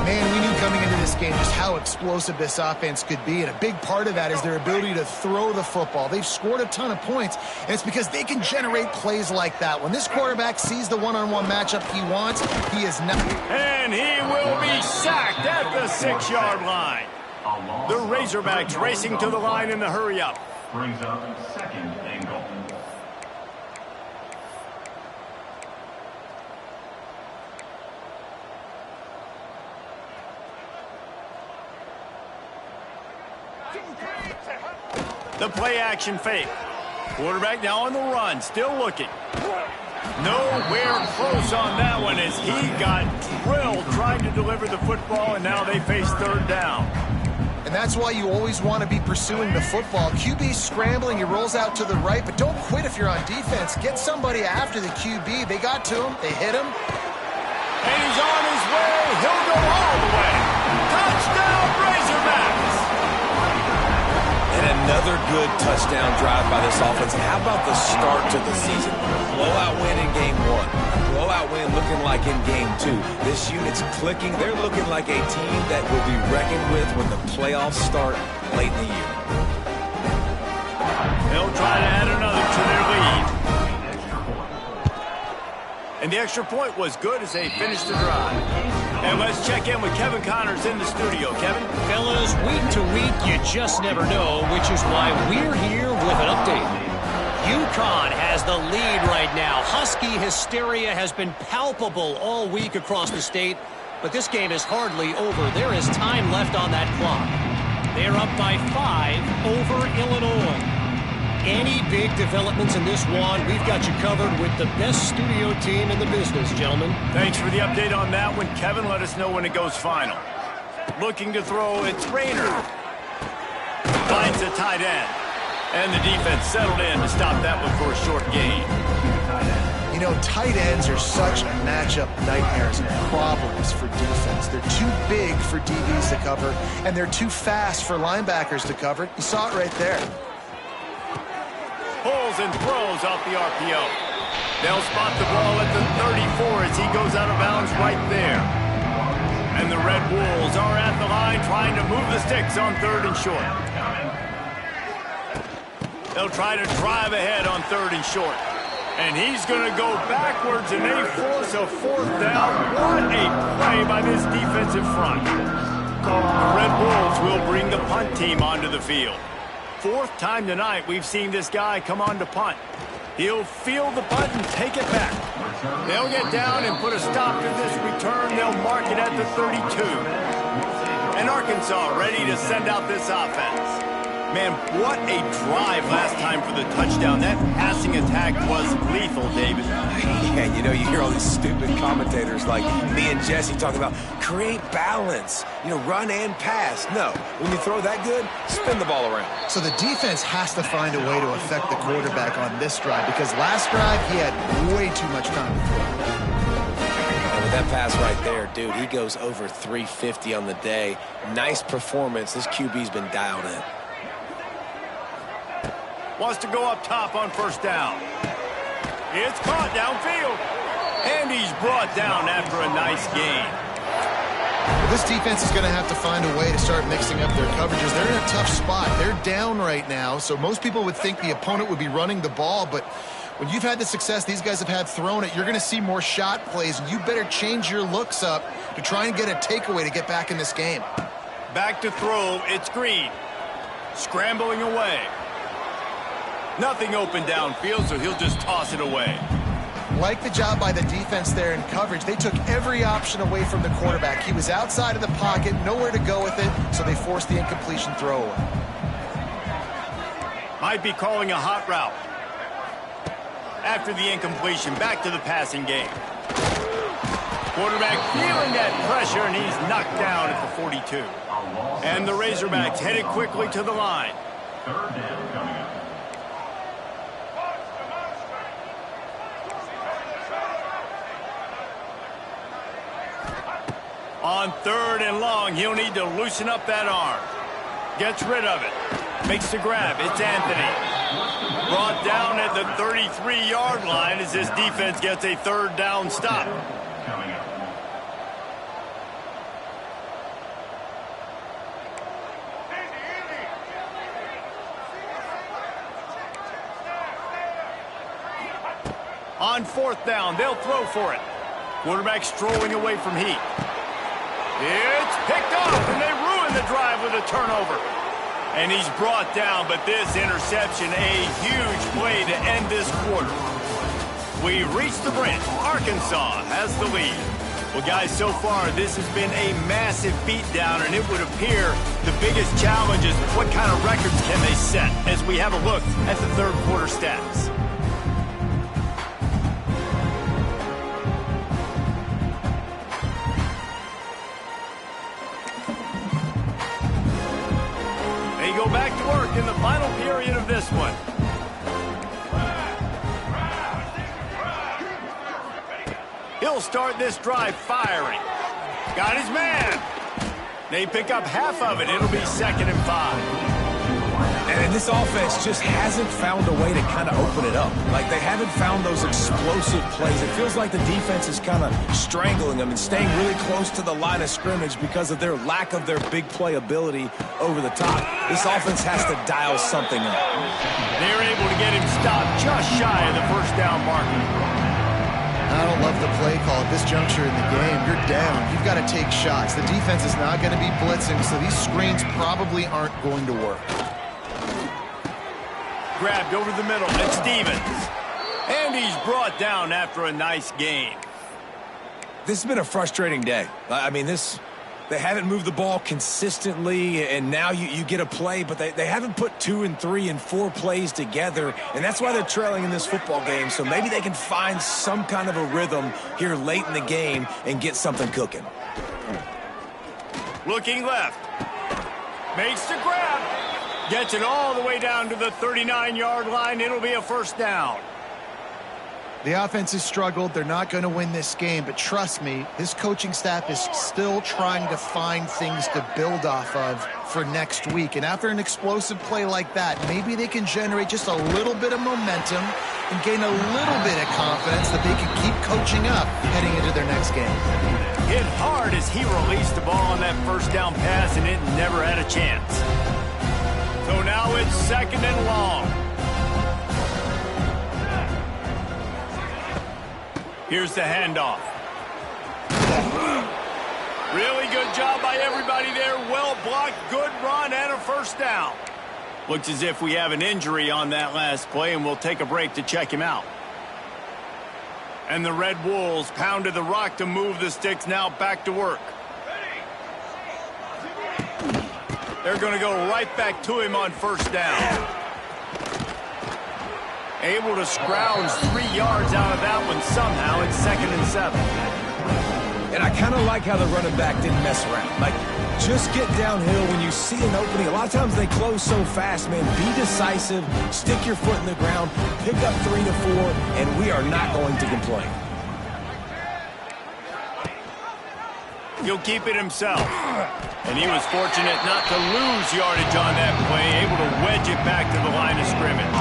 Man, we knew coming into this game just how explosive this offense could be, and a big part of that is their ability to throw the football. They've scored a ton of points, and it's because they can generate plays like that. When this quarterback sees the one-on-one matchup he wants, he is not. And he will be sacked at the 6-yard line. The Razorbacks racing to the line in the hurry-up. Brings up 2nd and goal. The play-action fake. Quarterback now on the run, still looking. Nowhere close on that one as he got drilled trying to deliver the football, and now they face 3rd down. And that's why you always want to be pursuing the football. QB scrambling, he rolls out to the right, but don't quit if you're on defense. Get somebody after the QB. They got to him. They hit him. And he's on his way. He'll go all the way. Touchdown, Razorbacks! And another good touchdown drive by this offense. And how about the start to the season? Blowout win in game 1. Blowout win looking like in game 2. This unit's clicking. They're looking like a team that will be reckoned with when the playoffs start late in the year. They'll try to add another to their lead. And the extra point was good as they finished the drive. And let's check in with Kevin Connors in the studio. Kevin? Fellas, week to week, you just never know, which is why we're here with an update. UConn has the lead right now. Husky hysteria has been palpable all week across the state, but this game is hardly over. There is time left on that clock. They're up by 5 over Illinois. Any big developments in this one, we've got you covered with the best studio team in the business, gentlemen. Thanks for the update on that one, Kevin. Let us know when it goes final. Looking to throw, it's Rayner. Finds a tight end. And the defense settled in to stop that one for a short gain. You know, tight ends are such matchup nightmares and problems for defense. They're too big for DBs to cover, and they're too fast for linebackers to cover. You saw it right there. Pulls and throws off the RPO. They'll spot the ball at the 34 as he goes out of bounds right there. And the Red Wolves are at the line trying to move the sticks on 3rd and short. They'll try to drive ahead on 3rd and short. And he's going to go backwards, and they force a 4th down. What a play by this defensive front. The Red Wolves will bring the punt team onto the field. 4th time tonight we've seen this guy come on to punt. He'll field the punt and take it back. They'll get down and put a stop to this return. They'll mark it at the 32. And Arkansas ready to send out this offense. Man, what a drive last time for the touchdown. That passing attack was lethal, David. Yeah, you know, you hear all these stupid commentators like me and Jesse talking about create balance, you know, run and pass. No, when you throw that good, spin the ball around. So the defense has to find a way to affect the quarterback on this drive, because last drive he had way too much time to throw. And with that pass right there, dude, he goes over 350 on the day. Nice performance. This QB's been dialed in. Wants to go up top on 1st down. It's caught downfield. And he's brought down after a nice gain. Well, this defense is going to have to find a way to start mixing up their coverages. They're in a tough spot. They're down right now, so most people would think the opponent would be running the ball, but when you've had the success these guys have had throwing it, you're going to see more shot plays, and you better change your looks up to try and get a takeaway to get back in this game. Back to throw, it's Green. Scrambling away. Nothing open downfield, so he'll just toss it away. Like the job by the defense there in coverage. They took every option away from the quarterback. He was outside of the pocket, nowhere to go with it, so they forced the incompletion throw away. Might be calling a hot route. After the incompletion, back to the passing game. Quarterback feeling that pressure, and he's knocked down at the 42. And the Razorbacks headed quickly to the line. 3rd down coming up. On 3rd and long, he'll need to loosen up that arm. Gets rid of it. Makes the grab. It's Anthony. Brought down at the 33-yard line as this defense gets a 3rd down stop. Coming up. On 4th down, they'll throw for it. Quarterback strolling away from heat. It's picked off, and they ruin the drive with a turnover. And he's brought down, but this interception, a huge play to end this quarter. We've reached the brink. Arkansas has the lead. Well, guys, so far, this has been a massive beatdown, and it would appear the biggest challenge is what kind of records can they set as we have a look at the 3rd quarter stats. Go back to work in the final period of this one. He'll start this drive firing. Got his man. They pick up half of it. It'll be 2nd and 5. And this offense just hasn't found a way to kind of open it up. Like, they haven't found those explosive plays. It feels like the defense is kind of strangling them and staying really close to the line of scrimmage because of their lack of their big play ability over the top. This offense has to dial something up. They're able to get him stopped just shy of the 1st down marker. I don't love the play call at this juncture in the game. You're down. You've got to take shots. The defense is not going to be blitzing, so these screens probably aren't going to work. grabbed over the middle. It's Stevens. And he's brought down after a nice gain. This has been a frustrating day. I mean, they haven't moved the ball consistently, and now you get a play, but they haven't put 2 and 3 and 4 plays together, and that's why they're trailing in this football game. So maybe they can find some kind of a rhythm here late in the game and get something cooking. Looking left. Makes the grab. Gets it all the way down to the 39-yard line. It'll be a first down. The offense has struggled. They're not going to win this game, but trust me, this coaching staff is still trying to find things to build off of for next week. And after an explosive play like that, maybe they can generate just a little bit of momentum and gain a little bit of confidence that they can keep coaching up heading into their next game. Hit hard as he released the ball on that first down pass, and it never had a chance. So now it's 2nd and long. Here's the handoff. Really good job by everybody there. Well blocked, good run, and a first down. Looks as if we have an injury on that last play, and we'll take a break to check him out. And the Red Wolves pounded the rock to move the sticks, now back to work. They're going to go right back to him on first down. Able to scrounge 3 yards out of that one somehow. It's 2nd and 7. And I kind of like how the running back didn't mess around. Like, just get downhill when you see an opening. A lot of times they close so fast, man. Be decisive, stick your foot in the ground, pick up 3 to 4, and we are not going to complain. He'll keep it himself. And he was fortunate not to lose yardage on that play, able to wedge it back to the line of scrimmage.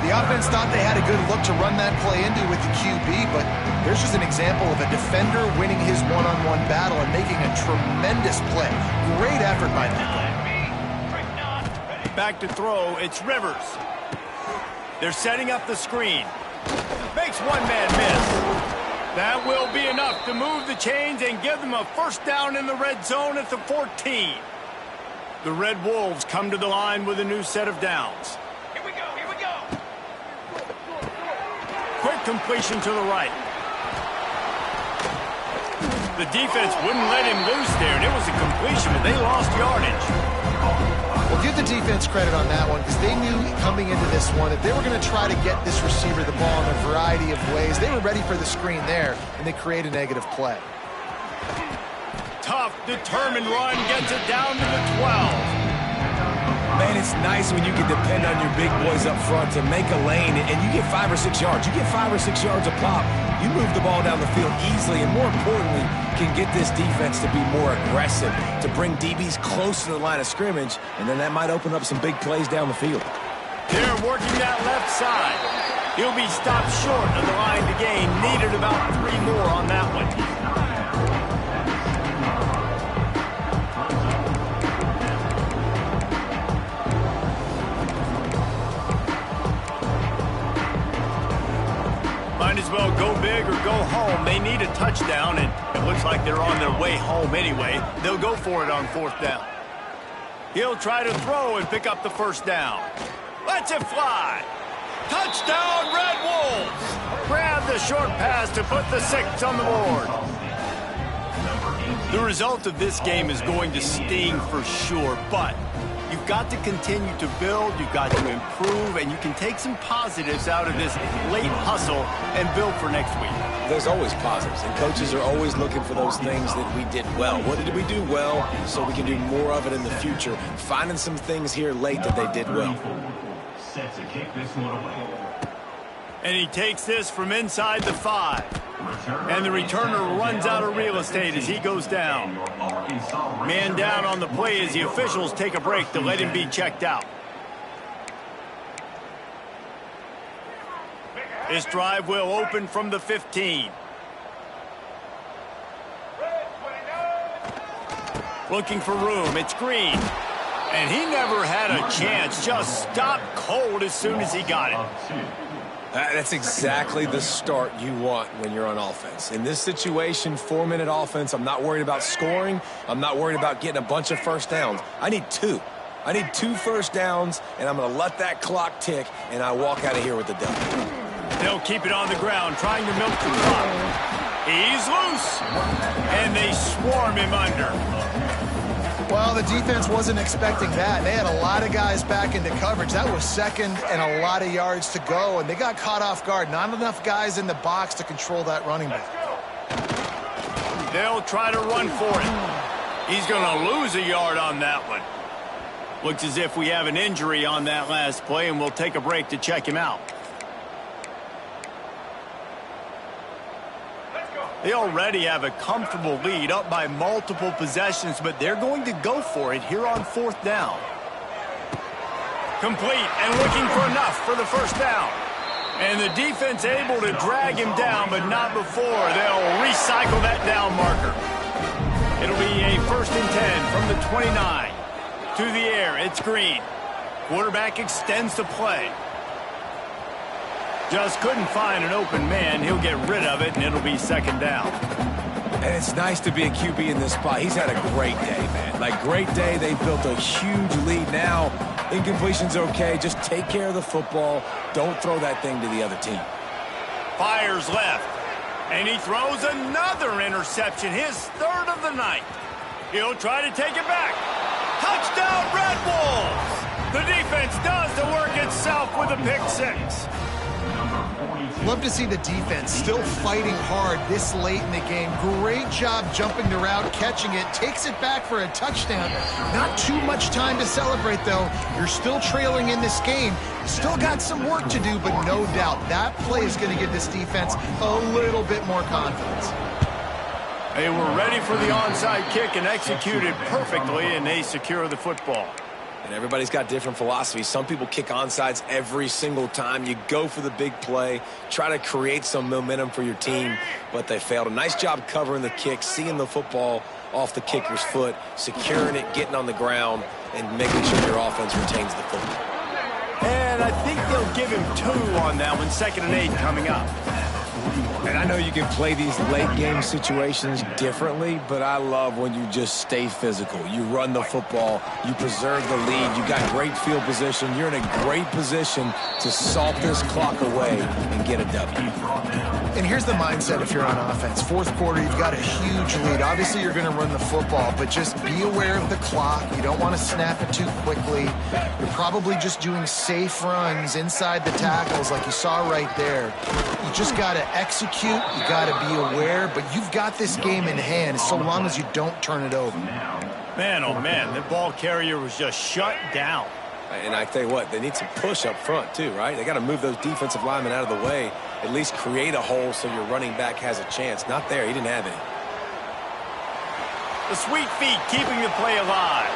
The offense thought they had a good look to run that play into with the QB, but there's just an example of a defender winning his one-on-one battle and making a tremendous play. Great effort by that guy. Back to throw, it's Rivers. They're setting up the screen. Makes one man miss. That will be enough to move the chains and give them a first down in the red zone at the 14. The Red Wolves come to the line with a new set of downs. Quick completion to the right. The defense wouldn't let him loose there, and it was a completion, but they lost yardage. Well, give the defense credit on that one because they knew coming into this one that they were going to try to get this receiver the ball in a variety of ways. They were ready for the screen there, and they create a negative play. Tough, determined run, gets it down to the 12. Man, it's nice when you can depend on your big boys up front to make a lane, and you get 5 or 6 yards. You get 5 or 6 yards a pop. You move the ball down the field easily, and more importantly, can get this defense to be more aggressive, to bring DBs close to the line of scrimmage, and then that might open up some big plays down the field. They're working that left side. He'll be stopped short of the line to gain. Needed about 3 more on that one. Might as well go big or go home. They need a touchdown, and it looks like they're on their way home anyway. They'll go for it on 4th down. He'll try to throw and pick up the first down. Lets it fly. Touchdown, Red Wolves. Grab the short pass to put the 6 on the board. The result of this game is going to sting for sure, but you've got to continue to build, you've got to improve, and you can take some positives out of this late hustle and build for next week. There's always positives, and coaches are always looking for those things that we did well. What did we do well so we can do more of it in the future? Finding some things here late that they did well. Set to kick this one away. And he takes this from inside the 5. And the returner runs out of real estate as he goes down. Man down on the play as the officials take a break to let him be checked out. This drive will open from the 15. Looking for room, it's Green. And he never had a chance, just stopped cold as soon as he got it. That's exactly the start you want when you're on offense. In this situation, 4-minute offense, I'm not worried about scoring. I'm not worried about getting a bunch of first downs. I need 2. I need 2 first downs, and I'm going to let that clock tick, and I walk out of here with the W. They'll keep it on the ground, trying to milk the clock. He's loose, and they swarm him under. Well, the defense wasn't expecting that. They had a lot of guys back into coverage. That was second and a lot of yards to go, and they got caught off guard. Not enough guys in the box to control that running back. They'll try to run for it. He's going to lose a yard on that one. Looks as if we have an injury on that last play, and we'll take a break to check him out. They already have a comfortable lead, up by multiple possessions, but they're going to go for it here on 4th down. Complete and looking for enough for the first down. And the defense able to drag him down, but not before. They'll recycle that down marker. It'll be a 1st and 10 from the 29. To the air, it's Green. Quarterback extends the play. Just couldn't find an open man. He'll get rid of it, and it'll be 2nd down. And it's nice to be a QB in this spot. He's had a great day, man. Like, great day. They built a huge lead. Now, incompletion's okay. Just take care of the football. Don't throw that thing to the other team. Fires left, and he throws another interception, his 3rd of the night. He'll try to take it back. Touchdown, Red Wolves! The defense does the work itself with a pick 6. Love to see the defense still fighting hard this late in the game. Great job jumping the route, catching it, takes it back for a touchdown. Not too much time to celebrate, though. You're still trailing in this game. Still got some work to do, but no doubt that play is going to give this defense a little bit more confidence. They were ready for the onside kick and executed perfectly, and they secure the football. And everybody's got different philosophies. Some people kick onsides every single time. You go for the big play, try to create some momentum for your team, but they failed. A nice job covering the kick, seeing the football off the kicker's foot, securing it, getting on the ground, and making sure your offense retains the football. And I think they'll give him 2 on that one, 2nd and 8 coming up. And I know you can play these late-game situations differently, but I love when you just stay physical. You run the football. You preserve the lead. You got great field position. You're in a great position to salt this clock away and get a W. And here's the mindset if you're on offense. 4th quarter, you've got a huge lead. Obviously, you're going to run the football, but just be aware of the clock. You don't want to snap it too quickly. You're probably just doing safe runs inside the tackles like you saw right there. You just got to execute. You got to be aware, but you've got this game in hand so long as you don't turn it over. Man, oh man, the ball carrier was just shut down. And I tell you what, they need some push up front too, right? They got to move those defensive linemen out of the way, at least create a hole so your running back has a chance. Not there. He didn't have any. The sweet feet keeping the play alive.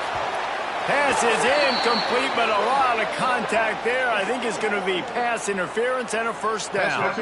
Pass is incomplete, but a lot of contact there. I think it's going to be pass interference and a 1st down.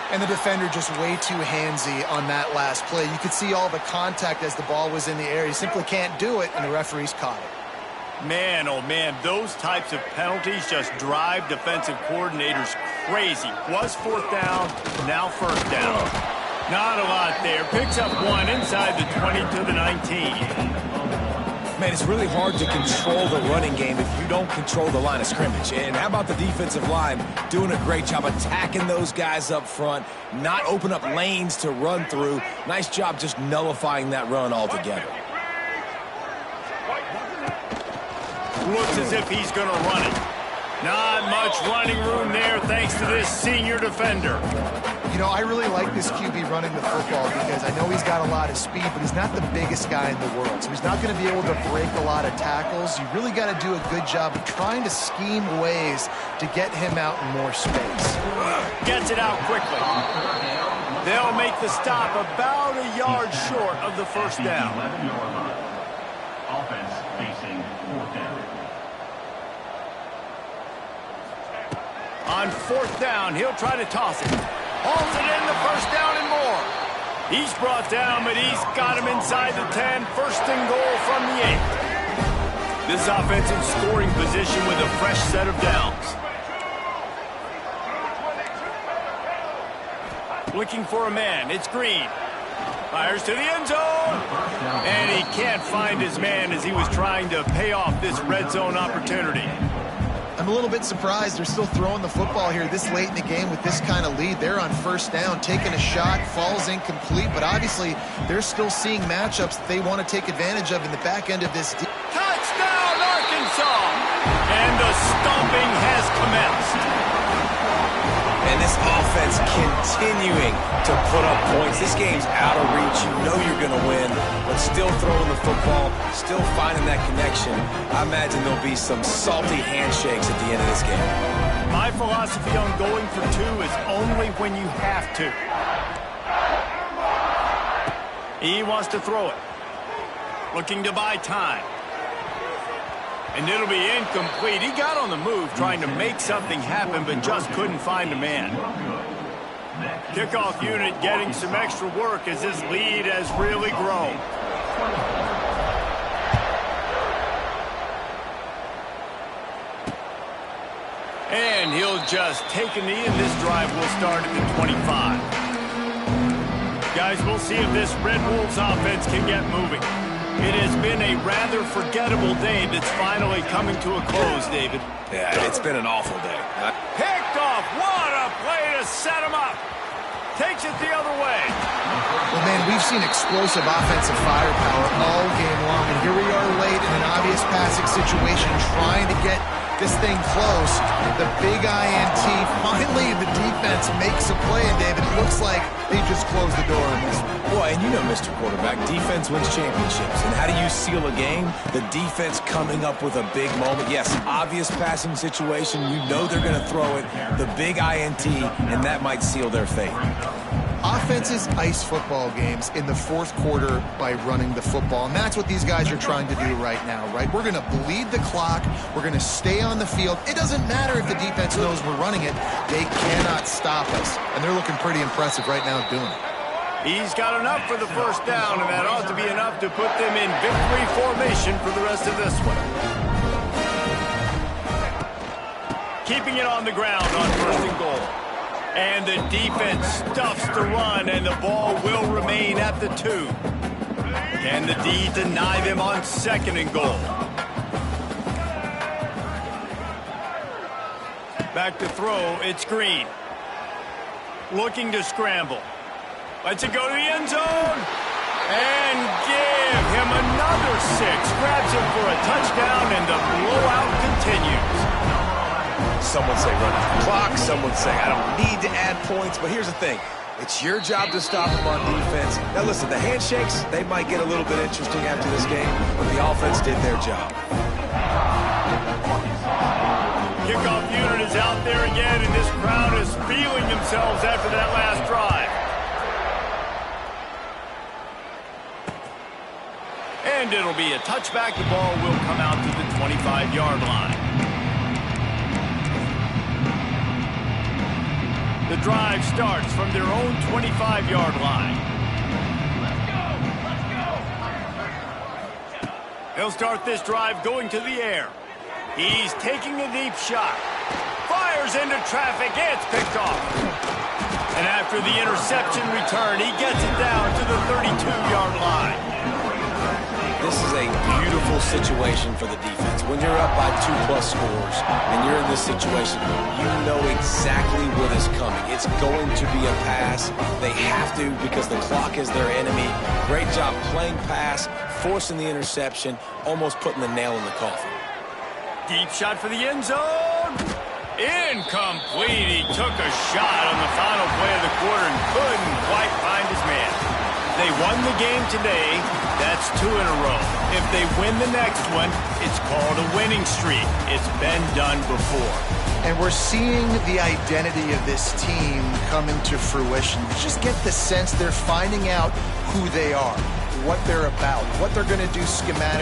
And the defender just way too handsy on that last play. You could see all the contact as the ball was in the air. You simply can't do it, and the referees caught it. Man, oh man, those types of penalties just drive defensive coordinators crazy. Was 4th down, now 1st down. Not a lot there. Picks up 1 inside the 20 to the 19. Man, it's really hard to control the running game if you don't control the line of scrimmage. And how about the defensive line doing a great job attacking those guys up front, not open up lanes to run through. Nice job just nullifying that run altogether. Looks as if he's going to run it. Not much running room there thanks to this senior defender. You know, I really like this QB running the football because I know he's got a lot of speed, but he's not the biggest guy in the world. So he's not going to be able to break a lot of tackles. You really got to do a good job of trying to scheme ways to get him out in more space. Gets it out quickly. They'll make the stop about a yard short of the 1st down. Offense facing 4th down. On 4th down, he'll try to toss it. Hauls it in the 1st down and more. He's brought down, but he's got him inside the 10. 1st and goal from the 8. This offense in scoring position with a fresh set of downs. Looking for a man. It's Green. Fires to the end zone. And he can't find his man as he was trying to pay off this red zone opportunity. I'm a little bit surprised they're still throwing the football here this late in the game with this kind of lead. They're on first down, taking a shot, falls incomplete, but obviously they're still seeing matchups that they want to take advantage of in the back end of this. Touchdown, Arkansas! And the stomping has commenced. And this offense continuing to put up points. This game's out of reach. You know you're going to win, but still throwing the football, still finding that connection. I imagine there'll be some salty handshakes at the end of this game. My philosophy on going for two is only when you have to. He wants to throw it. Looking to buy time. And it'll be incomplete. He got on the move trying to make something happen, but just couldn't find a man. Kickoff unit getting some extra work as this lead has really grown. And he'll just take a knee, and this drive will start at the 25. Guys, we'll see if this Red Wolves offense can get moving. It has been a rather forgettable day that's finally coming to a close, David. Yeah, it's been an awful day. Picked off. What a play to set him up. Takes it the other way. Well, man, we've seen explosive offensive firepower all game long, and here we are late in an obvious passing situation trying to get this thing close. The big INT, finally the defense makes a play, and David, it looks like they just closed the door on this one. Well, and you know, Mr. Quarterback, defense wins championships. And how do you seal a game? The defense coming up with a big moment. Yes, obvious passing situation. You know they're going to throw it. The big INT, and that might seal their fate. Offenses ice football games in the fourth quarter by running the football, and that's what these guys are trying to do right now, right? We're going to bleed the clock. We're going to stay on the field. It doesn't matter if the defense knows we're running it. They cannot stop us, and they're looking pretty impressive right now doing it. He's got enough for the first down, and that ought to be enough to put them in victory formation for the rest of this one. Keeping it on the ground on first and goal. And the defense stuffs the run, and the ball will remain at the 2. Can the D deny them on second and goal? Back to throw, it's Green. Looking to scramble. Lets it go to the end zone. And give him another 6. Grabs him for a touchdown, and the blowout continues. Some would say run out the clock. Some would say I don't need to add points. But here's the thing. It's your job to stop them on defense. Now, listen, the handshakes, they might get a little bit interesting after this game, but the offense did their job. Kickoff unit is out there again, and this crowd is feeling themselves after that last drive. And it'll be a touchback. The ball will come out to the 25-yard line. The drive starts from their own 25-yard line. He'll start this drive going to the air. He's taking a deep shot. Fires into traffic. It's picked off. And after the interception return, he gets it down to the 32-yard line. This is a beautiful situation for the defense. When you're up by 2+ scores and you're in this situation, you know exactly what is coming. It's going to be a pass. They have to because the clock is their enemy. Great job playing pass, forcing the interception, almost putting the nail in the coffin. Deep shot for the end zone. Incomplete. He took a shot on the final play of the quarter and couldn't quite find his man. They won the game today. That's 2 in a row. If they win the next one, it's called a winning streak. It's been done before. And we're seeing the identity of this team come into fruition. You just get the sense they're finding out who they are, what they're about, what they're going to do schematically.